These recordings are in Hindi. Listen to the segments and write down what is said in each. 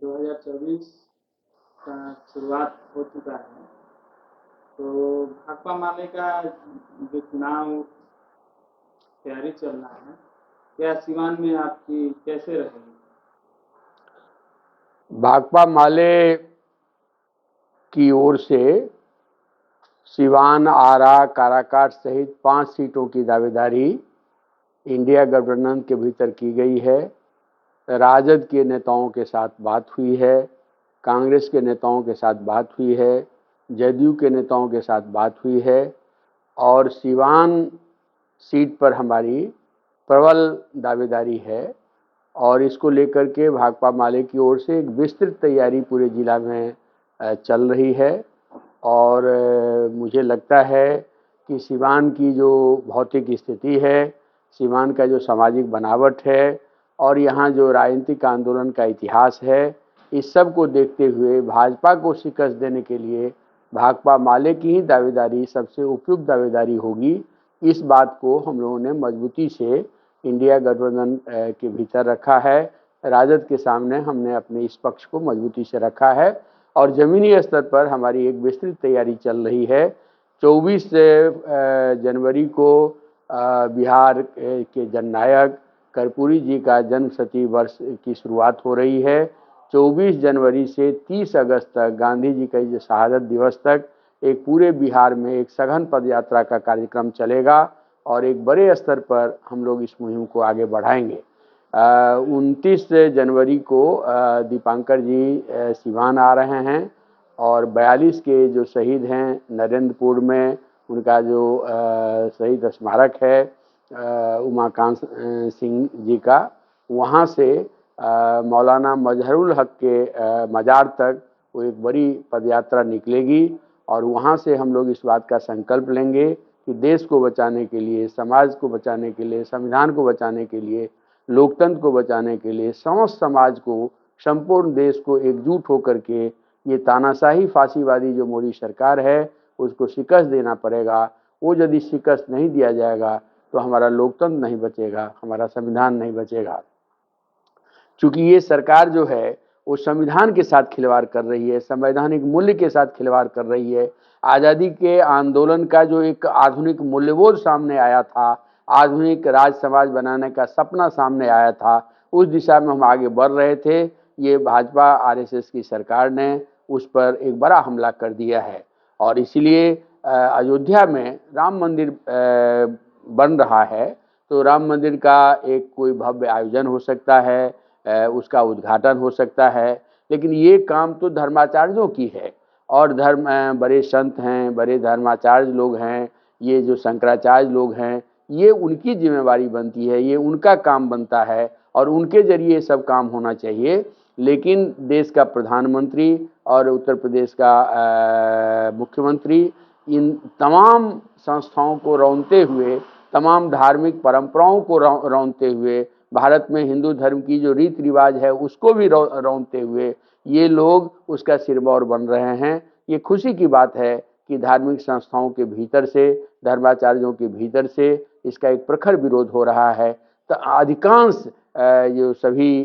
2024 का शुरुआत हो चुका है। तो भाकपा माले का जो चुनाव तैयारी चल रहा है, क्या सिवान में आपकी कैसे रहेगी? भाकपा माले की ओर से सिवान, आरा, काराकाट सहित 5 सीटों की दावेदारी इंडिया गठबंधन के भीतर की गई है। राजद के नेताओं के साथ बात हुई है, कांग्रेस के नेताओं के साथ बात हुई है, जदयू के नेताओं के साथ बात हुई है और सिवान सीट पर हमारी प्रबल दावेदारी है और इसको लेकर के भाकपा माले की ओर से एक विस्तृत तैयारी पूरे जिला में चल रही है और मुझे लगता है कि सिवान की जो भौतिक स्थिति है, सिवान का जो सामाजिक बनावट है और यहाँ जो राजनीतिक आंदोलन का इतिहास है, इस सब को देखते हुए भाजपा को शिकस्त देने के लिए भाकपा माले की ही दावेदारी सबसे उपयुक्त दावेदारी होगी। इस बात को हम लोगों ने मजबूती से इंडिया गठबंधन के भीतर रखा है। राजद के सामने हमने अपने इस पक्ष को मजबूती से रखा है और ज़मीनी स्तर पर हमारी एक विस्तृत तैयारी चल रही है। 24 जनवरी को बिहार के जननायक कर्पूरी जी का जन्मशती वर्ष की शुरुआत हो रही है। 24 जनवरी से 30 अगस्त तक गांधी जी का जो शहादत दिवस तक एक पूरे बिहार में एक सघन पदयात्रा का कार्यक्रम चलेगा और एक बड़े स्तर पर हम लोग इस मुहिम को आगे बढ़ाएंगे। 29 जनवरी को दीपांकर जी सिवान आ रहे हैं और 42 के जो शहीद हैं नरेंद्रपुर में, उनका जो शहीद स्मारक है उमाकांत सिंह जी का, वहाँ से मौलाना मजहरुल हक के मज़ार तक वो एक बड़ी पदयात्रा निकलेगी और वहाँ से हम लोग इस बात का संकल्प लेंगे कि देश को बचाने के लिए, समाज को बचाने के लिए, संविधान को बचाने के लिए, लोकतंत्र को बचाने के लिए समस्त समाज को, संपूर्ण देश को एकजुट होकर के ये तानाशाही फांसीवादी जो मोदी सरकार है उसको शिकस्त देना पड़ेगा। वो यदि शिकस्त नहीं दिया जाएगा तो हमारा लोकतंत्र नहीं बचेगा, हमारा संविधान नहीं बचेगा। चूंकि ये सरकार जो है वो संविधान के साथ खिलवाड़ कर रही है, संवैधानिक मूल्य के साथ खिलवाड़ कर रही है। आज़ादी के आंदोलन का जो एक आधुनिक मूल्यबोध सामने आया था, आधुनिक राज समाज बनाने का सपना सामने आया था, उस दिशा में हम आगे बढ़ रहे थे। ये भाजपा आरएसएस की सरकार ने उस पर एक बड़ा हमला कर दिया है और इसलिए अयोध्या में राम मंदिर बन रहा है तो राम मंदिर का एक कोई भव्य आयोजन हो सकता है, उसका उद्घाटन हो सकता है, लेकिन ये काम तो धर्माचार्यों की है और बड़े संत हैं, बड़े धर्माचार्य लोग हैं, ये जो शंकराचार्य लोग हैं, ये उनकी जिम्मेवारी बनती है, ये उनका काम बनता है और उनके जरिए सब काम होना चाहिए। लेकिन देश का प्रधानमंत्री और उत्तर प्रदेश का मुख्यमंत्री इन तमाम संस्थाओं को रौंदते हुए, तमाम धार्मिक परंपराओं को रौंदते हुए, भारत में हिंदू धर्म की जो रीति रिवाज है उसको भी रौंदते हुए ये लोग उसका सिरमौर बन रहे हैं। ये खुशी की बात है कि धार्मिक संस्थाओं के भीतर से, धर्माचार्यों के भीतर से इसका एक प्रखर विरोध हो रहा है। तो अधिकांश जो सभी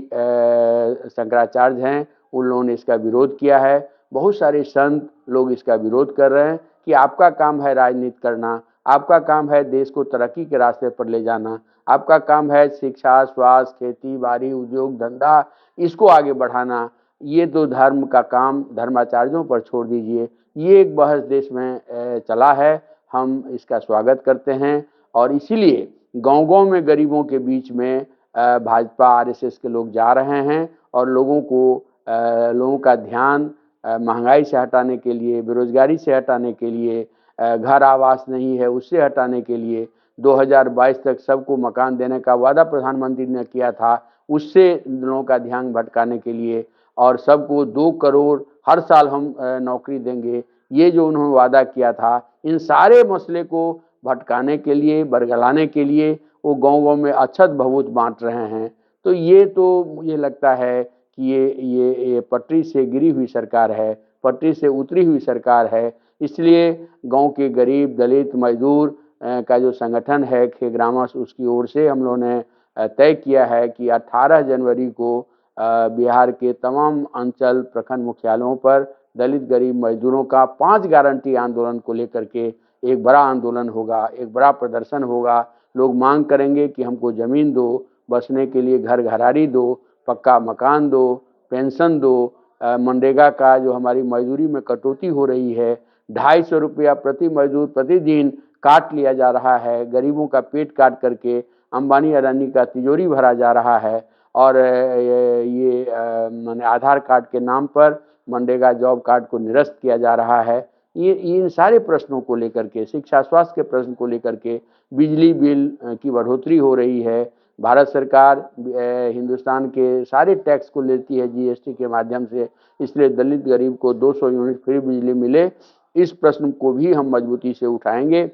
शंकराचार्य हैं उन लोगों ने इसका विरोध किया है। बहुत सारे संत लोग इसका विरोध कर रहे हैं कि आपका काम है राजनीति करना, आपका काम है देश को तरक्की के रास्ते पर ले जाना, आपका काम है शिक्षा, स्वास्थ्य, खेती बाड़ी, उद्योग धंधा इसको आगे बढ़ाना। ये तो धर्म का काम धर्माचार्यों पर छोड़ दीजिए। ये एक बहस देश में चला है, हम इसका स्वागत करते हैं और इसीलिए गांव-गांव में गरीबों के बीच में भाजपा आरएसएस के लोग जा रहे हैं और लोगों का ध्यान महंगाई से हटाने के लिए, बेरोजगारी से हटाने के लिए, घर आवास नहीं है उससे हटाने के लिए, 2022 तक सबको मकान देने का वादा प्रधानमंत्री ने किया था, उससे लोगों का ध्यान भटकाने के लिए और सबको 2 करोड़ हर साल हम नौकरी देंगे, ये जो उन्होंने वादा किया था, इन सारे मसले को भटकाने के लिए, बरगलाने के लिए वो गांव-गांव में अछत बहुत बांट रहे हैं। तो ये तो मुझे लगता है कि ये पटरी से गिरी हुई सरकार है, पटरी से उतरी हुई सरकार है। इसलिए गांव के गरीब, दलित, मजदूर का जो संगठन है खेग्रामस, उसकी ओर से हम लोगों ने तय किया है कि 18 जनवरी को बिहार के तमाम अंचल प्रखंड मुख्यालयों पर दलित गरीब मजदूरों का 5 गारंटी आंदोलन को लेकर के एक बड़ा आंदोलन होगा, एक बड़ा प्रदर्शन होगा। लोग मांग करेंगे कि हमको ज़मीन दो, बसने के लिए घर घरारी दो, पक्का मकान दो, पेंशन दो। मनरेगा का जो हमारी मजदूरी में कटौती हो रही है, 250 रुपया प्रति मजदूर प्रतिदिन काट लिया जा रहा है, गरीबों का पेट काट करके अंबानी अडानी का तिजोरी भरा जा रहा है। और ये माने आधार कार्ड के नाम पर मनरेगा जॉब कार्ड को निरस्त किया जा रहा है। ये इन सारे प्रश्नों को लेकर के, शिक्षा स्वास्थ्य के प्रश्न को लेकर के, बिजली बिल की बढ़ोतरी हो रही है। भारत सरकार हिंदुस्तान के सारे टैक्स को लेती है जीएसटी के माध्यम से, इसलिए दलित गरीब को 200 यूनिट फ्री बिजली मिले, इस प्रश्न को भी हम मजबूती से उठाएंगे।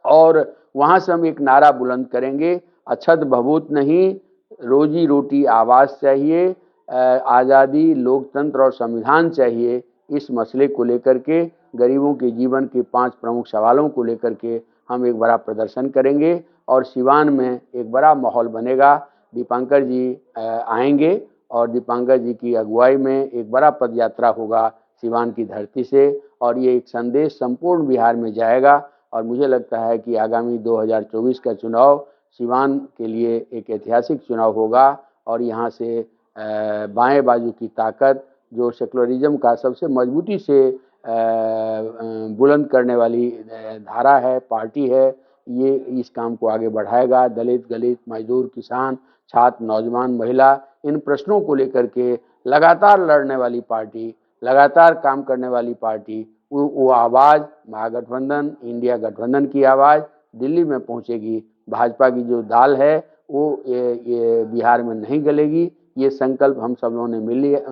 और वहाँ से हम एक नारा बुलंद करेंगे, अछत भभूत नहीं, रोजी रोटी आवाज़ चाहिए, आज़ादी लोकतंत्र और संविधान चाहिए। इस मसले को लेकर के, गरीबों के जीवन के 5 प्रमुख सवालों को लेकर के हम एक बड़ा प्रदर्शन करेंगे और सिवान में एक बड़ा माहौल बनेगा। दीपांकर जी आएंगे और दीपांकर जी की अगुवाई में एक बड़ा पद यात्रा होगा सिवान की धरती से, और ये एक संदेश संपूर्ण बिहार में जाएगा। और मुझे लगता है कि आगामी 2024 का चुनाव सिवान के लिए एक ऐतिहासिक चुनाव होगा और यहाँ से बाएं बाजू की ताकत, जो सेकुलरिज्म का सबसे मजबूती से बुलंद करने वाली धारा है, पार्टी है, ये इस काम को आगे बढ़ाएगा। दलित मजदूर, किसान, छात्र, नौजवान, महिला, इन प्रश्नों को लेकर के लगातार लड़ने वाली पार्टी, लगातार काम करने वाली पार्टी, वो आवाज़ महागठबंधन, इंडिया गठबंधन की आवाज़ दिल्ली में पहुंचेगी। भाजपा की जो दाल है वो ये बिहार में नहीं गलेगी। ये संकल्प हम सब लोगों ने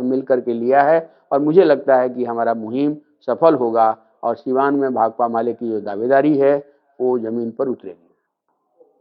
मिल करके लिया है और मुझे लगता है कि हमारा मुहिम सफल होगा और सिवान में भाकपा माले की जो दावेदारी है वो ज़मीन पर उतरेगी।